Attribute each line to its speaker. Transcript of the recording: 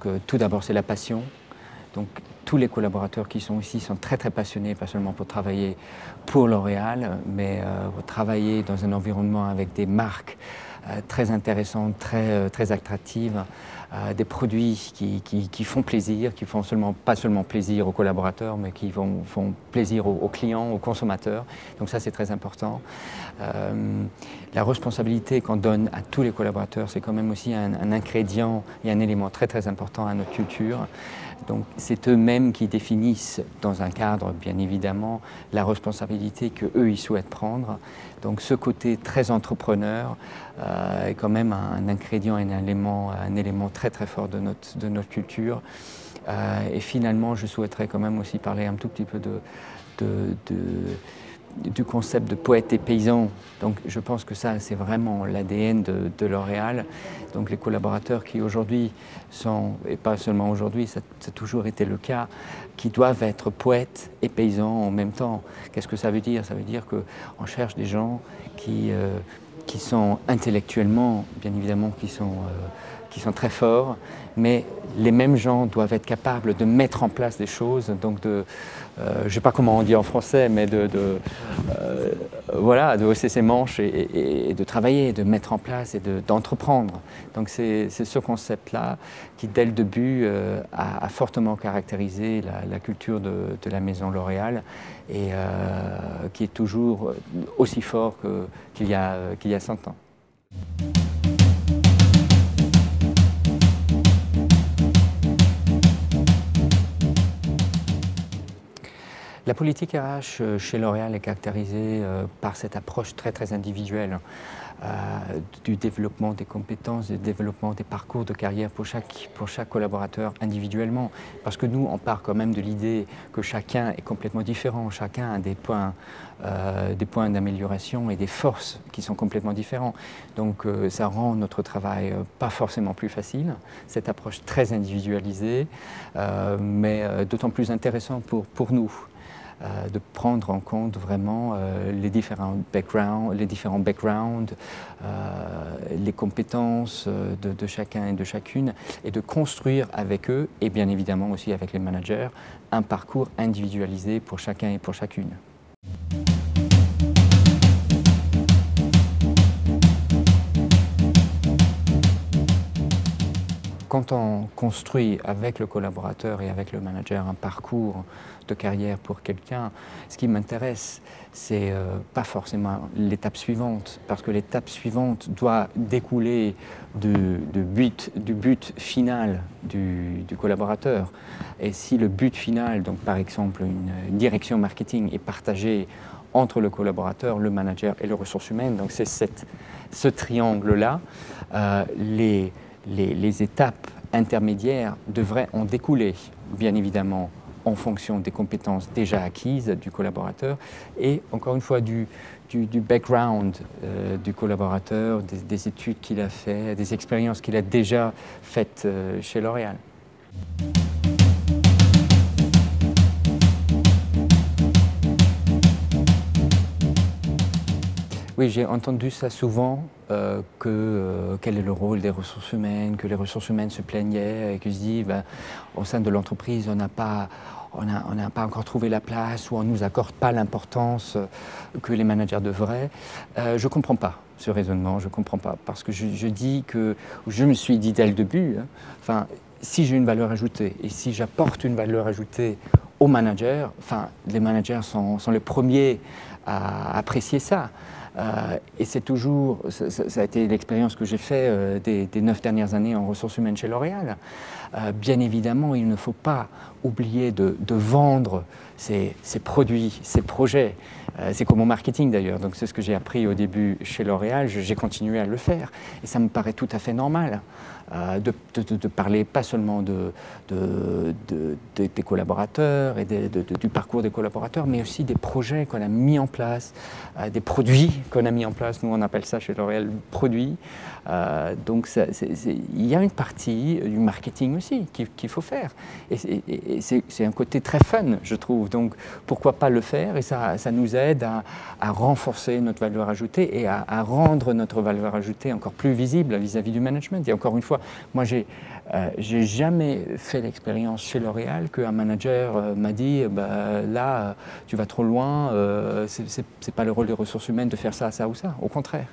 Speaker 1: que tout d'abord c'est la passion. Donc tous les collaborateurs qui sont ici sont très passionnés, pas seulement pour travailler pour L'Oréal, mais pour travailler dans un environnement avec des marques très intéressantes, très attractives, des produits qui font plaisir, qui font pas seulement plaisir aux collaborateurs, mais qui font plaisir aux clients, aux consommateurs. Donc ça c'est très important. La responsabilité qu'on donne à tous les collaborateurs, c'est quand même aussi un ingrédient et un élément très important à notre culture. Donc c'est eux-mêmes qui définissent, dans un cadre bien évidemment, la responsabilité qu'eux ils souhaitent prendre. Donc ce côté très entrepreneur est quand même un ingrédient et un élément très fort de notre culture. Et finalement, je souhaiterais quand même aussi parler un tout petit peu du concept de poète et paysan. Donc je pense que ça, c'est vraiment l'ADN de L'Oréal. Donc les collaborateurs qui aujourd'hui sont, et pas seulement aujourd'hui, ça a toujours été le cas, qui doivent être poètes et paysans en même temps. Qu'est-ce que ça veut dire? Ça veut dire qu'on cherche des gens qui sont intellectuellement, bien évidemment, qui sont très forts, mais les mêmes gens doivent être capables de mettre en place des choses, donc je ne sais pas comment on dit en français, mais voilà, de hausser ses manches et de travailler, de mettre en place et d'entreprendre. Donc c'est ce concept-là qui, dès le début, a fortement caractérisé la culture de la maison L'Oréal et qui est toujours aussi fort qu'il y a 100 ans. La politique RH chez L'Oréal est caractérisée par cette approche très individuelle du développement des compétences, du développement des parcours de carrière pour chaque collaborateur individuellement. Parce que nous, on part quand même de l'idée que chacun est complètement différent, chacun a des points d'amélioration et des forces qui sont complètement différents. Donc ça rend notre travail pas forcément plus facile, cette approche très individualisée, mais d'autant plus intéressant pour nous. De prendre en compte vraiment les différents backgrounds, les compétences de chacun et de chacune, et de construire avec eux, et bien évidemment aussi avec les managers, un parcours individualisé pour chacun et pour chacune. Quand on construit avec le collaborateur et avec le manager un parcours de carrière pour quelqu'un, ce qui m'intéresse, c'est pas forcément l'étape suivante, parce que l'étape suivante doit découler du but final du collaborateur. Et si le but final, donc par exemple une direction marketing, est partagé entre le collaborateur, le manager et les ressources humaines, donc c'est ce triangle-là, les étapes intermédiaires devraient en découler, bien évidemment, en fonction des compétences déjà acquises du collaborateur et, encore une fois, du background du collaborateur, des études qu'il a fait, des expériences qu'il a déjà faites chez L'Oréal. Oui, j'ai entendu ça souvent, quel est le rôle des ressources humaines, que les ressources humaines se plaignaient et que je dis, au sein de l'entreprise, on n'a pas encore trouvé la place ou on ne nous accorde pas l'importance que les managers devraient. Je ne comprends pas ce raisonnement, je ne comprends pas, parce que je dis que, je me suis dit dès le début, enfin, si j'ai une valeur ajoutée et si j'apporte une valeur ajoutée aux managers, enfin, les managers sont les premiers à apprécier ça. Et c'est toujours, ça a été l'expérience que j'ai faite des 9 dernières années en ressources humaines chez L'Oréal. Bien évidemment, il ne faut pas oublier de vendre ses produits, ses projets. C'est comme au marketing d'ailleurs, donc c'est ce que j'ai appris au début chez L'Oréal, j'ai continué à le faire. Et ça me paraît tout à fait normal de parler pas seulement des collaborateurs et du parcours des collaborateurs, mais aussi des projets qu'on a mis en place, des produits qu'on a mis en place, nous on appelle ça chez L'Oréal produit. Donc il y a une partie du marketing aussi qu'il faut faire. Et c'est un côté très fun, je trouve. Donc pourquoi pas le faire? Et ça nous aide à renforcer notre valeur ajoutée et à rendre notre valeur ajoutée encore plus visible vis-à-vis du management. Et encore une fois, moi j'ai jamais fait l'expérience chez L'Oréal qu'un manager m'a dit là tu vas trop loin, c'est pas le rôle des ressources humaines de faire ça, ça ou ça. Au contraire.